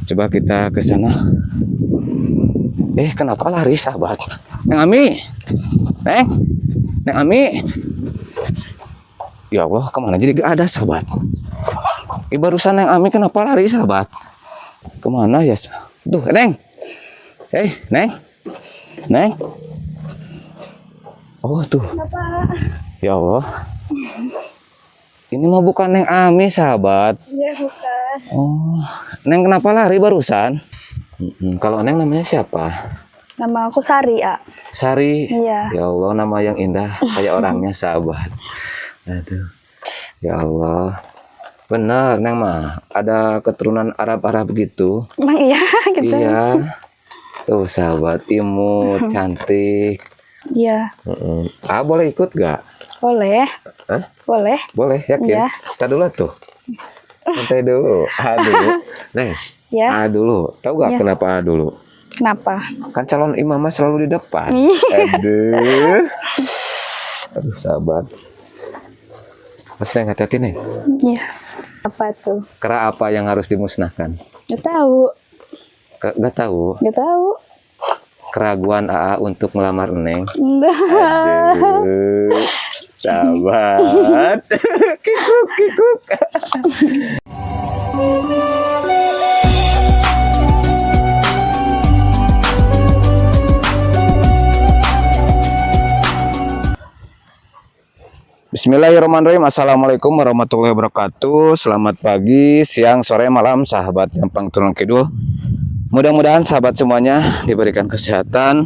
Coba kita ke sana. Kenapa lari sahabat? Neng Ami, Neng Ami. Ya Allah, kemana jadi gak ada sahabat? Barusan Neng Ami kenapa lari sahabat? Kemana ya? Duh, Neng. Neng. Oh tuh. Kenapa? Ya Allah. Ini mah bukan Neng Ami sahabat. Iya bukan. Oh, Neng kenapa lari barusan? Kalau Neng namanya siapa? Nama aku Sari, A. Sari. Iya. Ya Allah, nama yang indah kayak orangnya sahabat. Aduh. Ya Allah. Benar, Neng mah ada keturunan Arab-Arab gitu. Emang iya gitu. Iya. Tuh sahabat, imut, cantik. Iya. Boleh ikut gak? Boleh. Hah? Boleh. Boleh, yakin? Iya. Kita dulu tuh. Santai dulu. Dulu. Neng. Ya. Dulu. Tahu gak Iya. kenapa dulu? Kenapa? Kan calon imamah selalu di depan. Iya. Aduh sahabat. Mas Neng, hati-hati Neng. Iya. Apa tuh? Kera apa yang harus dimusnahkan? Gak tahu. Gak tahu. Gak tahu. Keraguan AA untuk melamar Neng. Enggak. Aduh, sahabat. Kikuk. Bismillahirrahmanirrahim. Assalamualaikum warahmatullahi wabarakatuh. Selamat pagi, siang, sore, malam sahabat Jampang Turun Kidul. Mudah-mudahan sahabat semuanya diberikan kesehatan,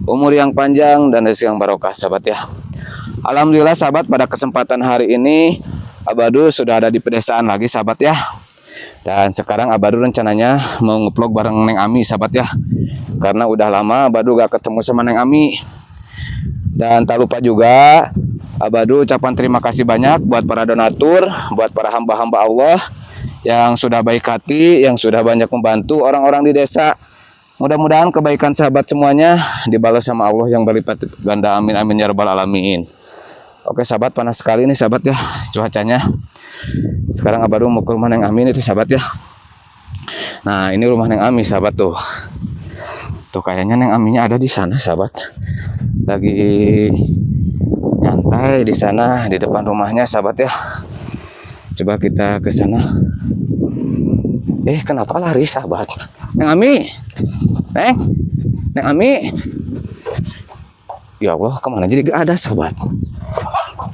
umur yang panjang, dan rezeki yang barokah sahabat ya. Alhamdulillah sahabat, pada kesempatan hari ini Abadu sudah ada di pedesaan lagi sahabat ya. Dan sekarang Abadu rencananya mau nge-vlog bareng Neng Ami sahabat ya. Karena udah lama Abadu gak ketemu sama Neng Ami. Dan tak lupa juga Abadu ucapan terima kasih banyak buat para donatur, buat para hamba-hamba Allah yang sudah baik hati, yang sudah banyak membantu orang-orang di desa. Mudah-mudahan kebaikan sahabat semuanya dibalas sama Allah yang berlipat ganda. Amin amin ya rabbal alamin. Oke sahabat, panas sekali nih sahabat ya cuacanya. Sekarang Abadu mau ke rumah Neng Ami itu sahabat ya. Nah ini rumah Neng Ami sahabat tuh. Tuh kayaknya Neng Aminya ada di sana sahabat. Lagi nyantai di sana di depan rumahnya sahabat ya. Coba kita ke sana. Kenapa lari sahabat? Neng Ami. Neng Ami. Ya Allah, kemana jadi gak ada sahabat?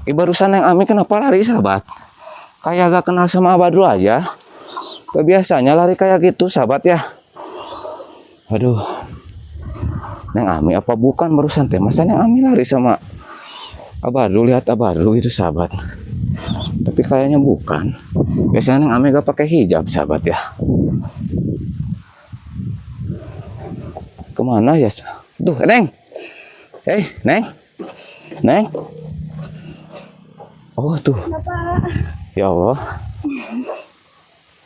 Barusan Neng Ami kenapa lari sahabat? Kayak gak kenal sama Abadu aja. Biasanya lari kayak gitu sahabat ya. Aduh. Neng Ami apa bukan barusan teh? Masa Neng Ami lari sama Abadu, lihat Abadu itu sahabat. Tapi kayaknya bukan. Biasanya Neng Ami gak pakai hijab sahabat ya. Kemana ya? Duh, Neng. Neng. Oh tuh. Kenapa? Ya Allah.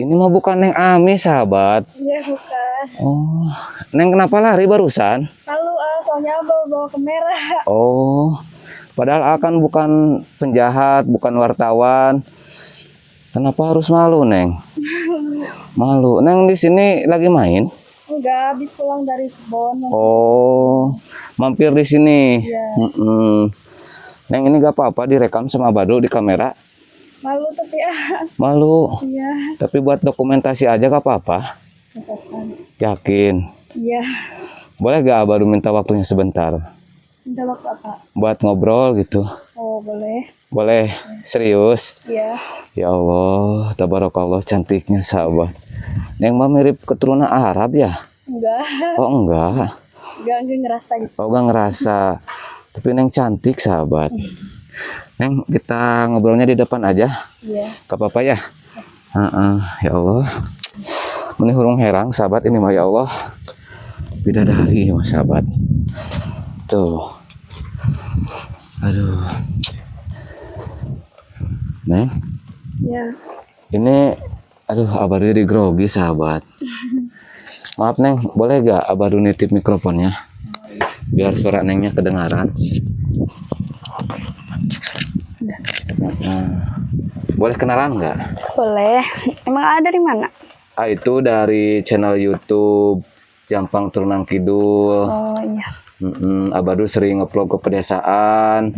Ini mah bukan Neng Ami sahabat. Iya bukan. Oh, Neng kenapa lari barusan? Lalu soalnya bawa kamera. Oh. Padahal akan bukan penjahat, bukan wartawan. Kenapa harus malu, Neng? Malu. Neng di sini lagi main? Enggak, habis pulang dari kebon. Oh, mampir di sini. Iya. Neng ini gak apa-apa direkam sama Abadu di kamera? Malu tapi Malu. Iya. Tapi buat dokumentasi aja gak apa-apa? Yakin? Iya. Boleh gak Abadu minta waktunya sebentar? Minta waktu apa? Buat ngobrol gitu. Oh boleh. Boleh? Serius? Iya. Ya Allah, tabarakallah cantiknya sahabat. Neng mah mirip keturunan Arab ya? Enggak. Oh enggak. Enggak ngerasa gitu. Oh enggak ngerasa. Tapi Neng cantik sahabat. Neng kita ngobrolnya di depan aja. Iya. Gak apa-apa ya? Ya Allah. Ini hurung herang sahabat ini mah ya Allah. Bidadari mas sahabat. Tuh. Aduh. Neng. Iya. Ini aduh Abadu jadi grogi sahabat. Maaf Neng, boleh gak Abadu nitip mikrofonnya? Biar suara Nengnya kedengaran. Nah, boleh kenalan nggak? Boleh. Emang ada di mana? Itu dari channel YouTube Jampang Turunan Kidul. Oh iya. Abadu sering ngevlog ke pedesaan,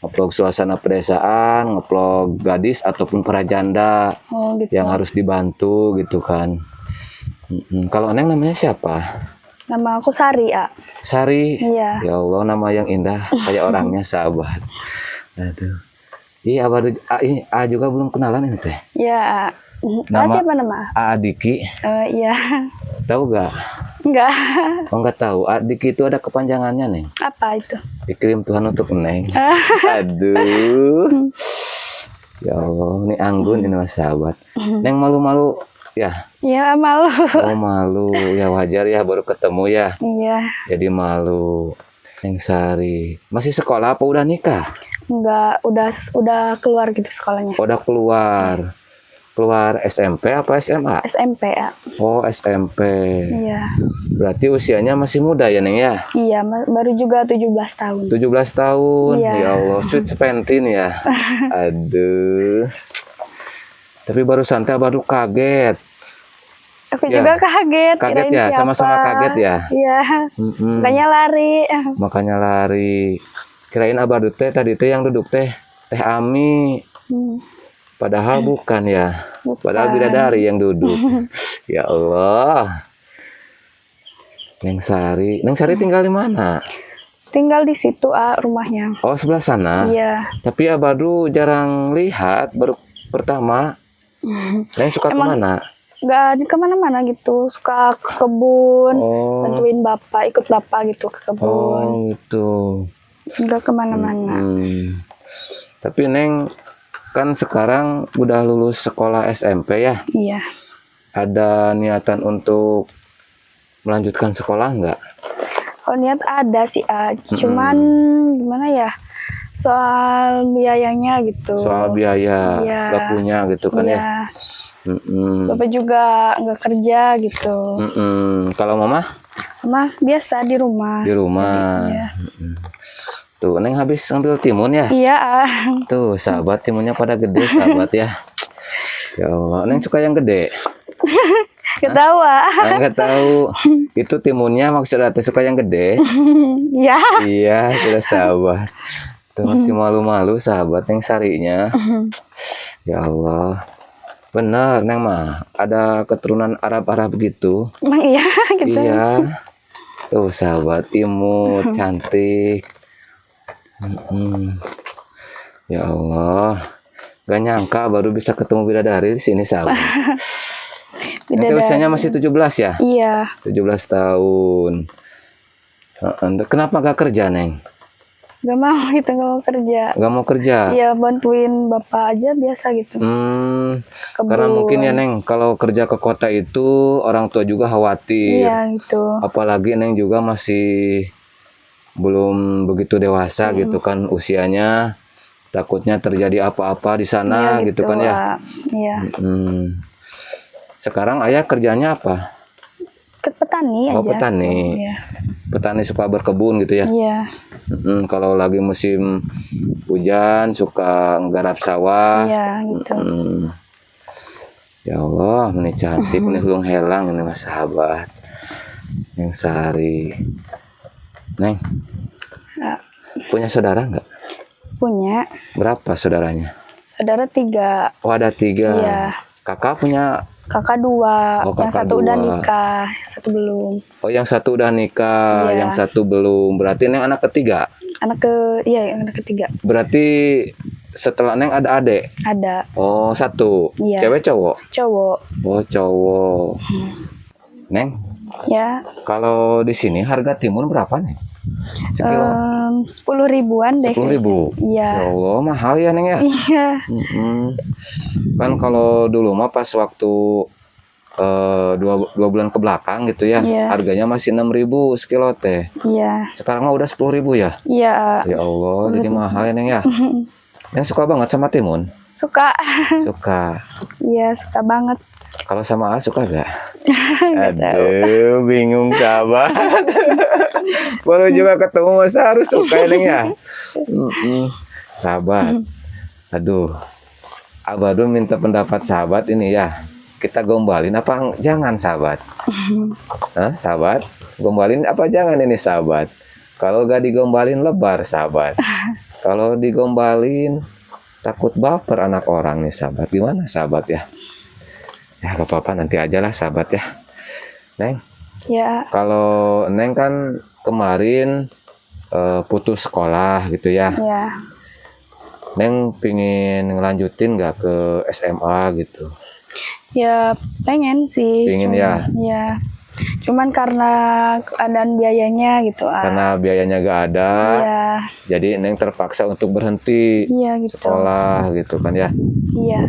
ngevlog suasana pedesaan, ngevlog gadis ataupun para janda Oh gitu. yang harus dibantu gitu kan. Kalau Neng namanya siapa? Nama aku Sari, A. Sari. Iya. Ya Allah, nama yang indah kayak orangnya sahabat. Aduh. Iya, Abadu A juga belum kenalan ini teh. Iya, A. Nama- Siapa nama? A Diki. Iya. Tahu gak? Enggak. Oh nggak tahu. A Diki itu ada kepanjangannya Neng. Apa itu? Dikirim Tuhan untuk Neng. Aduh. Ya Allah, ini anggun ini mas sahabat. Neng malu-malu ya. Ya, malu. Oh malu. Ya wajar ya baru ketemu ya. Iya. Jadi malu. Neng Sari. Masih sekolah apa udah nikah? Enggak, udah keluar gitu sekolahnya. Udah keluar. Keluar SMP apa SMA? SMP, A. Oh SMP. Iya. Berarti usianya masih muda ya Neng ya? Iya, baru juga 17 tahun. 17 tahun. Iya. Ya Allah, sweet 17 ya. Aduh. Tapi baru santai baru kaget. Aku Ya. juga kaget. Kaget kirain ya, siapa. sama-sama kaget ya. Iya. Makanya lari. Makanya lari. Kirain Abah teh tadi teh yang duduk teh Ami. Hmm, Padahal bukan ya. bukan. Padahal bidadari yang duduk. Ya Allah. Neng Sari tinggal di mana? Tinggal di situ, A, rumahnya. Oh, sebelah sana. Iya. Tapi Abadu jarang lihat, baru pertama. Neng suka Emang- kemana? Nggak kemana-mana gitu. Suka ke kebun. Oh, Bantuin bapak, ikut bapak gitu ke kebun. oh gitu. Nggak kemana-mana. Tapi Neng kan sekarang udah lulus sekolah SMP ya. Iya. Ada niatan untuk melanjutkan sekolah nggak? Kalau niat ada sih, A. Cuman gimana ya? Soal biayanya gitu. Soal biaya Iya. nggak punya gitu kan ya. Iya. Mm-mm. Bapak juga nggak kerja gitu. Kalau mama Mama biasa di rumah. di rumah. Iya. Tuh Neng habis ngambil timun ya. Iya, A. Tuh sahabat timunnya pada gede sahabat ya. Ya Allah, Neng suka yang gede. Ketawa. Nggak tahu. Itu timunnya maksudnya teh suka yang gede. Iya. Iya, sudah sahabat. Tuh masih malu-malu sahabat Neng Sarinya. Ya Allah. Benar Neng mah. Ada keturunan Arab-Arab gitu. Emang iya gitu. Iya. Tuh sahabat imut, cantik. Ya Allah. Gak nyangka baru bisa ketemu bidadari di sini sahabat. Nanti Bidadari. usianya masih 17 ya? Iya. 17 tahun. Kenapa gak kerja Neng? Gak mau gitu, gak mau kerja. Gak mau kerja? Iya, bantuin bapak aja biasa gitu. Kebun. Karena mungkin ya Neng, kalau kerja ke kota itu orang tua juga khawatir. Iya gitu. Apalagi Neng juga masih belum begitu dewasa gitu kan usianya. Takutnya terjadi apa-apa di sana Iya, gitu kan ya. A. Iya. Sekarang ayah kerjanya apa? Ke petani aja. Oh, petani. Iya. Petani suka berkebun gitu ya. Iya. Kalau lagi musim hujan suka nggarap sawah. Iya gitu. Ya Allah, ini cantik, ini hulung helang ini mas sahabat. Neng Sari. Neng, Ya, punya saudara nggak? punya Berapa saudaranya? saudara 3. Oh ada 3. Iya. Kakak punya. Kakak 2. Oh, Yang kakak satu udah 2. nikah, satu belum. Oh yang satu udah nikah, Iya. yang satu belum. Berarti Neng anak ketiga. Iya, anak ketiga. Berarti setelah Neng ada adik. Ada Oh satu. Iya. Cewek cowok. cowok. Oh cowok. Neng, Ya. kalau di sini harga timun berapa nih? Sekilo? 10 ribuan deh. 10.000. Iya. Ya Allah, mahal ya Neng ya. Iya. Kan kalau dulu mah pas waktu dua bulan ke belakang gitu ya, Iya. harganya masih 6.000 sekilo teh. Iya. Sekarang mah udah 10.000 ya. Iya. Ya Allah, jadi mahal ya Neng ya. Neng suka banget sama timun? Suka. Suka. Iya, suka banget. Kalau sama A suka gak? Nggak tahu. Aduh, bingung sahabat. Baru juga ketemu masa harus suka ya Neng ya. Sahabat. Aduh. Abadu minta pendapat sahabat ini ya. kita gombalin apa jangan sahabat? Hah, sahabat? Gombalin apa jangan ini sahabat? Kalau gak digombalin lebar sahabat. Kalau digombalin takut baper anak orang nih sahabat. Gimana sahabat ya? Ya gak apa-apa nanti aja lah sahabat ya. Neng, Ya, kalau Neng kan kemarin putus sekolah gitu ya. ya. Neng pingin ngelanjutin gak ke SMA gitu? Ya pengen sih. Pingin ya? Ya. Cuman karena keadaan biayanya gitu. Karena biayanya gak ada, Iya, jadi Neng terpaksa untuk berhenti iya gitu. sekolah gitu kan ya. Iya,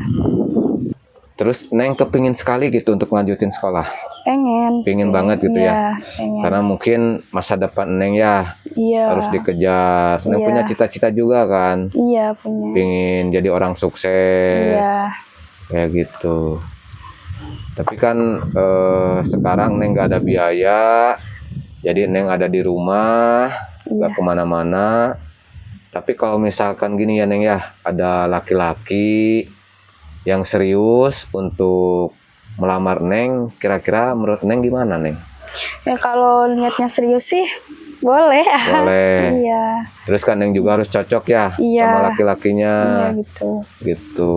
Terus Neng kepingin sekali gitu untuk melanjutin sekolah. pengen. Pingin sih. banget gitu Iya, ya. pengen. Karena mungkin masa depan Neng ya Iya. harus dikejar. Neng Iya. punya cita-cita juga kan. Iya punya. Pingin jadi orang sukses. Iya. Kayak gitu. Tapi kan sekarang Neng gak ada biaya. Jadi Neng ada di rumah. Iya. Gak kemana-mana. Tapi kalau misalkan gini ya Neng ya. Ada laki-laki yang serius untuk melamar Neng, kira-kira menurut Neng gimana Neng? Ya kalau niatnya serius sih boleh. Boleh. Iya. Terus kan Neng juga harus cocok ya Iya. sama laki-lakinya. Iya gitu. Gitu.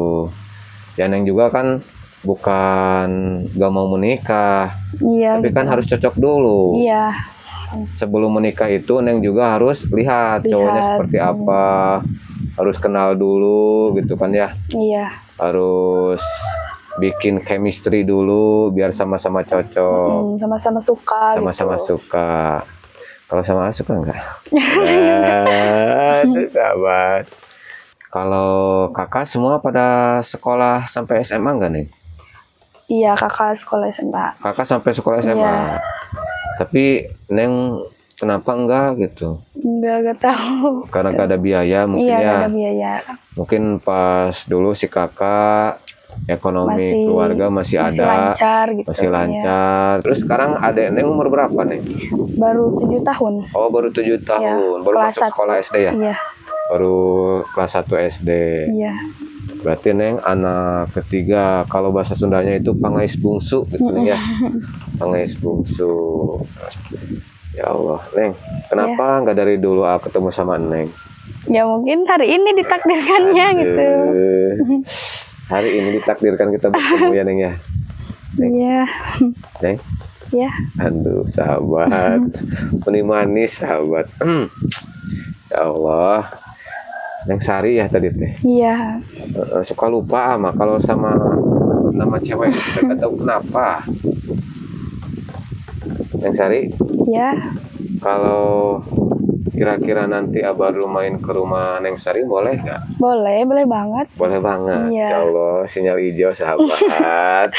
Ya Neng juga kan bukan gak mau menikah, Iya. tapi gitu. kan harus cocok dulu. Iya. Sebelum menikah itu Neng juga harus lihat cowoknya seperti apa, harus kenal dulu gitu kan ya. Iya. Harus bikin chemistry dulu biar sama-sama cocok. Sama-sama suka. Sama-sama gitu. suka. Kalau sama suka enggak? Aduh, sahabat. Kalau kakak semua pada sekolah sampai SMA enggak nih? Iya, kakak sekolah SMA. Kakak sampai sekolah SMA. Iya. Tapi Neng kenapa enggak gitu? Enggak tahu. Karena gak ada biaya mungkin Iya, ya. nggak ada biaya. Mungkin pas dulu si kakak ekonomi keluarga masih ada. lancar gitu. Masih Iya. lancar. Terus sekarang adek Neng umur berapa nih? Baru 7 tahun. Oh baru 7 tahun. Baru kelas masuk 1. sekolah SD ya? Iya. Baru kelas 1 SD. Iya. Berarti Neng anak ketiga. Kalau bahasa Sundanya itu pangais bungsu gitu Neng ya. Pangais bungsu. Ya Allah Neng, kenapa nggak dari dulu aku ketemu sama Neng? Ya mungkin hari ini ditakdirkannya gitu. Hari ini ditakdirkan kita bertemu ya Neng ya. Iya. Neng? Iya. Aduh sahabat, ini manis sahabat. Ya Allah, Neng Sari ya tadi teh. Iya. Suka lupa ama kalau sama nama cewek kita nggak tahu kenapa. Neng Sari, Iya. kalau kira-kira nanti Abah main ke rumah Neng Sari boleh nggak? Boleh, boleh banget. Boleh banget. Iya. Ya Allah, sinyal hijau sahabat.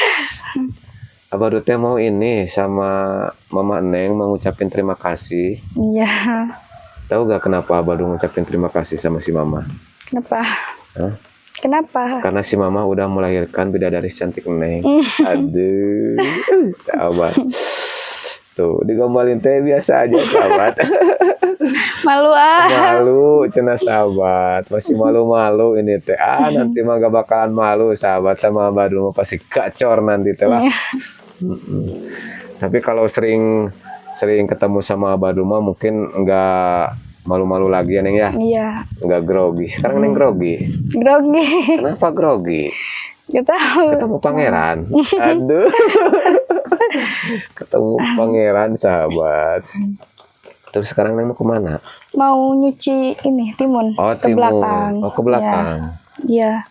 Abah teh mau ini sama Mama Neng mengucapin terima kasih. Iya. Tahu gak kenapa Abah ngucapin terima kasih sama si Mama? Kenapa? Hah? Kenapa? Karena si Mama udah melahirkan bidadari cantik Neng. Aduh, sahabat. Tuh, digombalin teh biasa aja sahabat. Malu ah. Malu cenah sahabat. Masih malu-malu ini teh. Nanti mah gak bakalan malu sahabat sama Abah mah pasti gacor nanti teh lah. Tapi kalau sering ketemu sama Abah mah mungkin enggak malu-malu lagi ya Neng ya. Iya. Enggak grogi. Sekarang Neng grogi. Grogi. Kenapa grogi? Gak tahu. Ketemu pangeran. Aduh. Ketemu pangeran sahabat. Terus sekarang Neng mau kemana? Mau nyuci ini timun. Oh, ke timun. belakang. Oh, ke belakang. Iya.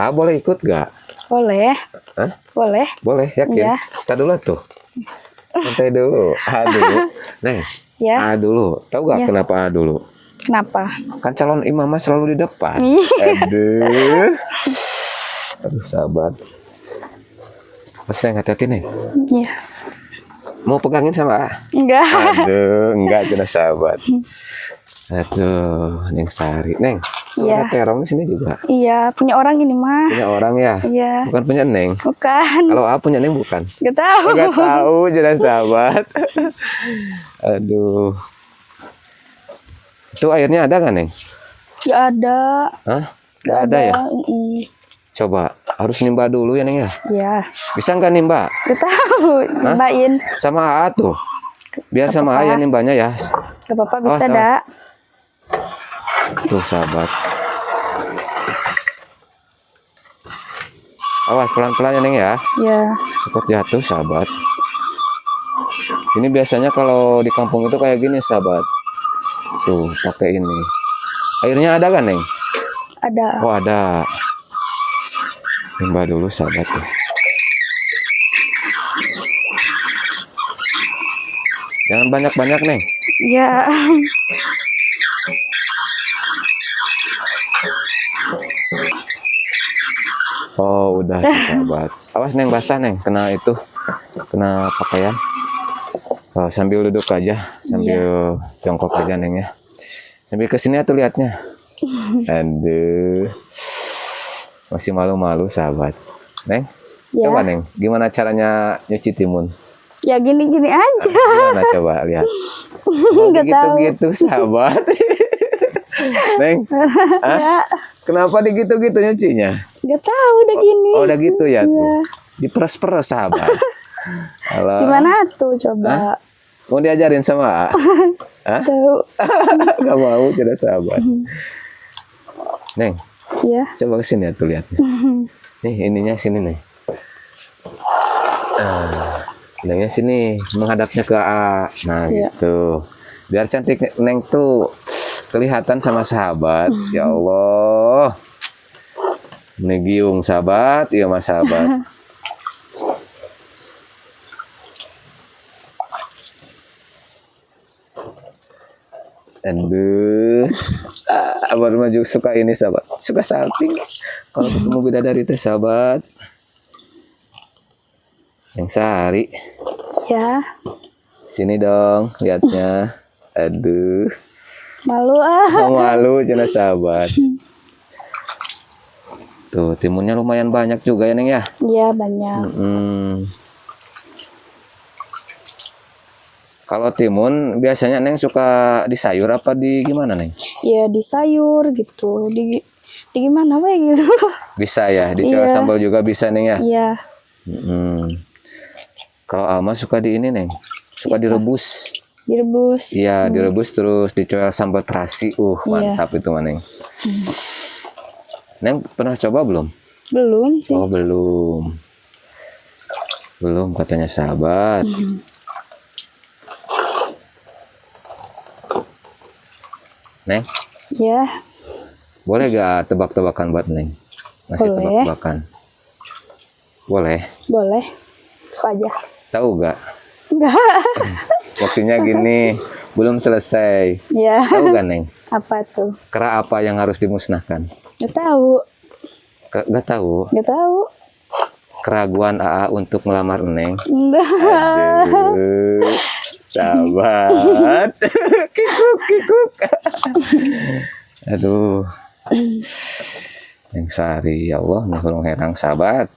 Boleh ikut gak? Boleh. Hah? Boleh. Boleh, yakin? Iya. Kita dulu tuh. Santai dulu. Dulu. Neng. Ya. Dulu. Tahu gak Iya. kenapa dulu? Kenapa? Kan calon imamah selalu di depan. Iya. Aduh, sahabat. Mas Neng, hati-hati Neng. Iya. Mau pegangin sama? Enggak. Aduh, enggak jelas sahabat. Aduh, Neng Sari. Neng, Iya. ada terong di sini juga. Iya, punya orang ini mah. Punya orang ya? Iya. Bukan punya Neng. Bukan. Kalau punya Neng bukan. Gak tahu. Enggak tahu jelas sahabat. Aduh. Itu airnya ada nggak Neng? Gak ada. Hah? Nggak ada ya? Coba harus nimba dulu ya Neng ya. Ya, Bisa nggak nimba? gak tahu. Nimbain. Sama AA tuh. Biar sama apa-apa. ayah nimbanya ya. Gak apa-apa, Awas, bisa awas. dak. Tuh sahabat. Awas pelan-pelan ya Neng ya. Ya, Takut jatuh sahabat. Ini biasanya kalau di kampung itu kayak gini sahabat. Tuh pakai ini. Airnya ada kan Neng? ada. Oh ada. Nimba dulu sahabat tuh. Jangan banyak-banyak Neng. Ya, Oh udah tuh, sahabat. Awas Neng basah Neng. Kena itu. Kena pakaian. Oh, sambil duduk aja. Sambil jongkok aja Neng ya. Sambil kesini tuh liatnya. Aduh. Masih malu-malu sahabat. Neng. ya. Coba Neng. Gimana caranya nyuci timun? Ya gini-gini aja. Gimana coba lihat. Oh, Nggak tahu. gitu-gitu sahabat. Neng. Hah? Ya, Kenapa digitu-gitu nyucinya? gak tahu udah gini. Oh udah gitu ya tuh. Iya. Diperes-peres sahabat. Alah. Gimana tuh coba? Mau diajarin sama A? Hah? Tahu. Gak mau jadi sahabat. Neng, Ya. coba kesini ya tuh lihat. Nih ininya sini nih. Nengnya sini menghadapnya ke A. Nah Iya. gitu. Biar cantik Neng tuh kelihatan sama sahabat. Ya Allah. Ini giung sahabat, iya mas sahabat. Aduh, Abah maju suka ini sahabat, suka salting. Kalau ketemu bidadari teh sahabat, yang Sari, Ya. sini dong lihatnya. Aduh, Malu ah. malu cina sahabat. Tuh timunnya lumayan banyak juga ya Neng ya. Ya banyak. Kalau timun biasanya Neng suka di sayur apa di gimana Neng? Ya di sayur gitu. Di gimana we gitu. Bisa ya, dicoba Iya. sambal juga bisa Neng ya. Iya. Kalau Alma suka di ini Neng, suka direbus. Direbus. Iya, direbus terus dicoba sambal terasi. Iya. Mantap itu mah Neng. Neng pernah coba belum? Belum sih. Oh belum. Belum katanya sahabat. Neng, Ya. boleh gak tebak-tebakan buat Neng? Masih Boleh. tebak-tebakan. Boleh. Boleh. Suka aja. Tahu gak? Enggak. Waktunya gini, belum selesai. Ya. Tahu gak Neng? Apa tuh? Kera apa yang harus dimusnahkan? Gak tahu. Gak tahu. Gak tahu. Keraguan AA untuk melamar Neng. Enggak. Aduh, sahabat. Kikuk, kikuk. Aduh. Neng Sari, ya Allah, nih hulung herang sahabat.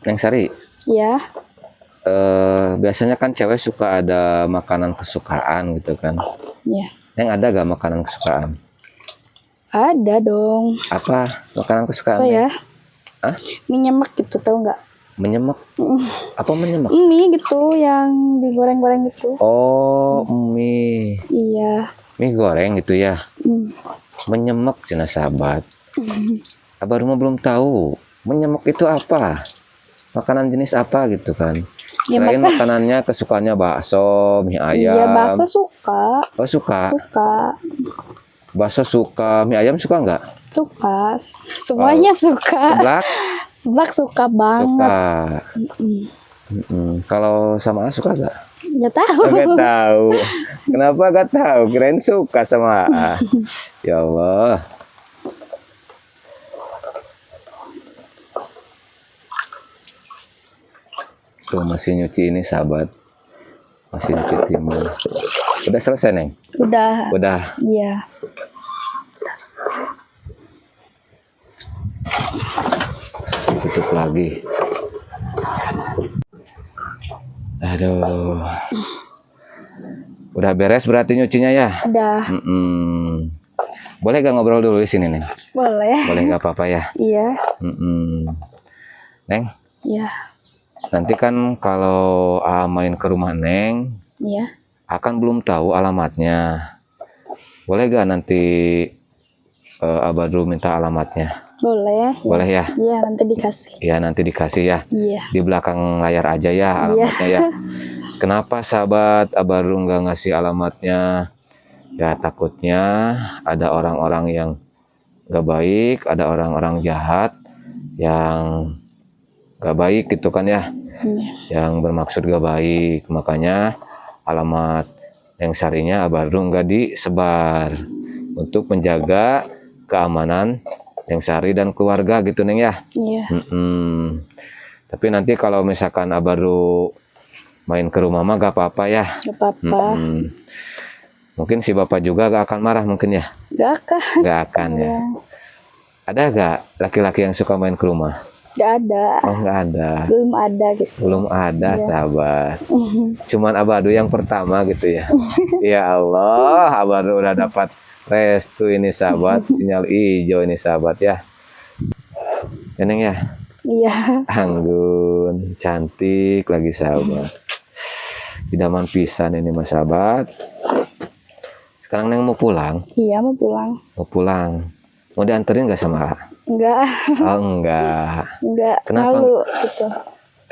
Neng Sari, Ya. biasanya kan cewek suka ada makanan kesukaan gitu kan. Ya. Neng ada gak makanan kesukaan? Ada dong. Apa makanan kesukaan? Apa ya? Neng? Hah? Mie nyemek gitu, tahu nggak? Menyemek? Apa menyemek? Mie gitu yang digoreng-goreng gitu. Oh, mie. Iya. Mie goreng gitu ya. Hmm. Menyemek cina sahabat. Abah rumah belum tahu. Menyemek itu apa? Makanan jenis apa gitu kan? Ya, Kirain makanannya kesukaannya bakso, mie ayam. Iya, bakso suka. Oh suka. Suka. Bakso suka, mie ayam suka nggak? Suka. Semuanya suka. Seblak Seblak suka banget. suka. Kalau sama A suka nggak? Nggak tahu. Nggak tahu. Kenapa nggak tahu? Kirain suka sama A. Ya Allah. Tuh masih nyuci ini sahabat. Masih nyuci timun. Udah selesai Neng? Udah. Udah. Iya. Tutup lagi. Aduh. Udah beres berarti nyucinya ya? Udah. Boleh gak ngobrol dulu di sini, Neng? Boleh. Boleh gak apa-apa ya? Iya. Neng, Iya. nanti kan kalau main ke rumah Neng, Iya. akan belum tahu alamatnya. Boleh gak nanti Abah dulu minta alamatnya? Boleh. Boleh ya? Iya, nanti dikasih. Ya, nanti dikasih ya. Iya. Di belakang layar aja ya alamatnya ya. Kenapa sahabat Abah dulu nggak ngasih alamatnya? Ya takutnya ada orang-orang yang nggak baik, ada orang-orang jahat yang nggak baik gitu kan ya, yang bermaksud nggak baik. Makanya alamat yang syarinya Abah dulu nggak disebar untuk menjaga keamanan yang Sari dan keluarga gitu Neng ya. Iya. Tapi nanti kalau misalkan baru main ke rumah mah gak apa-apa ya. Gak apa-apa. Mungkin si bapak juga gak akan marah mungkin ya. Gak akan. Gak akan ya. Ada gak laki-laki yang suka main ke rumah? Gak ada. Oh gak ada. Belum ada gitu. Belum ada sahabat. Cuman Abadu yang pertama gitu ya. Ya Allah, Abadu udah dapat restu ini sahabat, sinyal hijau ini sahabat ya. Ya Neng ya. Iya. Anggun, cantik lagi sahabat. Idaman pisan ini mas sahabat. Sekarang Neng mau pulang? Iya mau pulang. Mau pulang. Mau dianterin gak sama A? Enggak. Oh enggak. Enggak. Kenapa? Malu gitu.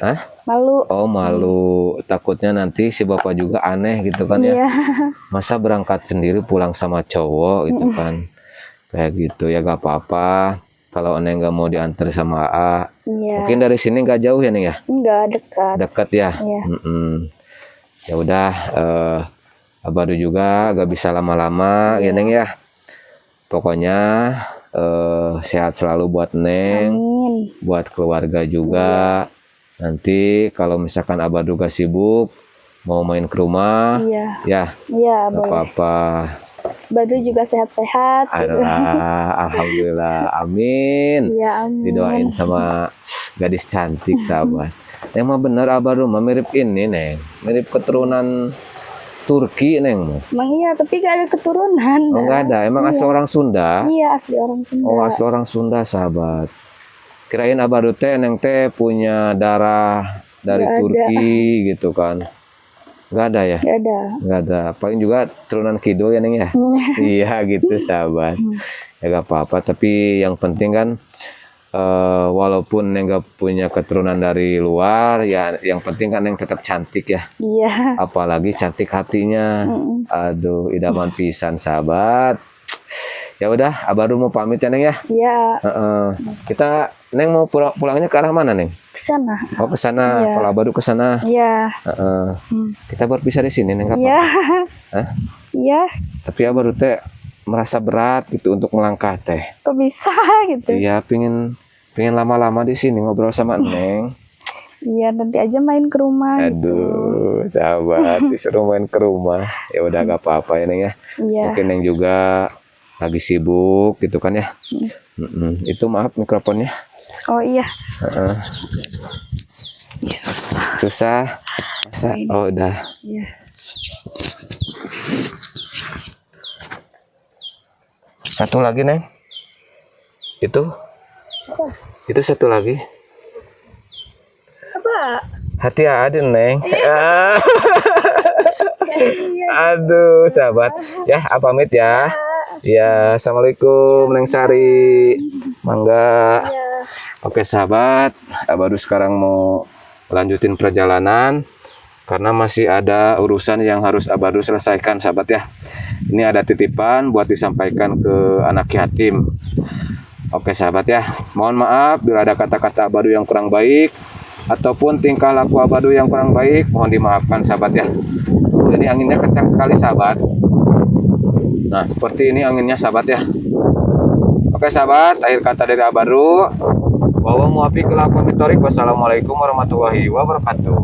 Hah? Malu. Oh malu. Takutnya nanti si bapak juga aneh gitu kan ya. Iya. Masa berangkat sendiri pulang sama cowok gitu kan. Kayak gitu ya gak apa-apa. Kalau Neng gak mau diantar sama A. Iya. Mungkin dari sini gak jauh ya Neng ya? Enggak, dekat. Dekat ya? Iya. Ya udah, Abadu juga gak bisa lama-lama ya Neng ya. Pokoknya sehat selalu buat Neng. Amin. Buat keluarga juga. Nanti kalau misalkan Abadu gak sibuk mau main ke rumah, Iya. ya Iya, gak boleh. apa-apa. Badu juga sehat-sehat. Gitu. Alhamdulillah, amin. Iya, amin. Didoain sama gadis cantik sahabat. Emang bener Abah rumah mirip ini Neng, mirip keturunan Turki Neng. Emang iya, tapi gak ada keturunan. Oh nggak ada, emang asli orang Sunda. Iya, asli orang Sunda. Oh asli orang Sunda sahabat. Kirain Abah teh Neng teh punya darah dari Nggak Turki gitu kan. Nggak ada ya? Gak ada. Nggak ada. Paling juga turunan kidul ya Neng ya. Iya gitu sahabat. Ya gak apa-apa. Tapi yang penting kan walaupun Neng gak punya keturunan dari luar, ya yang penting kan Neng tetap cantik ya. Iya. Apalagi cantik hatinya. Aduh, idaman pisan sahabat. Ya udah, Abadu mau pamit ya Neng ya. Iya. Kita Neng mau pulangnya ke arah mana Neng? Kesana. Oh ke sana. Iya. Kalau Abadu ke sana. Iya. Kita berpisah di sini Neng. Iya. Hah? Iya. Tapi Abadu teh merasa berat gitu untuk melangkah teh. Kok bisa gitu? Iya, pingin lama-lama di sini ngobrol sama Neng. Iya, nanti aja main ke rumah. Aduh, sahabat, disuruh main ke rumah. Ya udah gak apa-apa ya Neng ya. Iya. Mungkin Neng juga lagi sibuk gitu kan ya. Itu maaf mikrofonnya. Oh iya. Ih, susah. Masa? Oh udah. Iya. Satu lagi Neng. Itu satu lagi. Apa? Hati ada Neng. Aduh sahabat. Ya pamit ya. Ya assalamualaikum Neng Sari. Mangga. Iya. Oke sahabat. Baru sekarang mau lanjutin perjalanan. Karena masih ada urusan yang harus Abadu selesaikan sahabat ya. Ini ada titipan buat disampaikan ke anak yatim. Oke sahabat ya. Mohon maaf bila ada kata-kata Abadu yang kurang baik. Ataupun tingkah laku Abadu yang kurang baik. Mohon dimaafkan sahabat ya. Ini anginnya kencang sekali sahabat. Nah seperti ini anginnya sahabat ya. Oke sahabat. Akhir kata dari Abadu. Wassalamualaikum warahmatullahi wabarakatuh.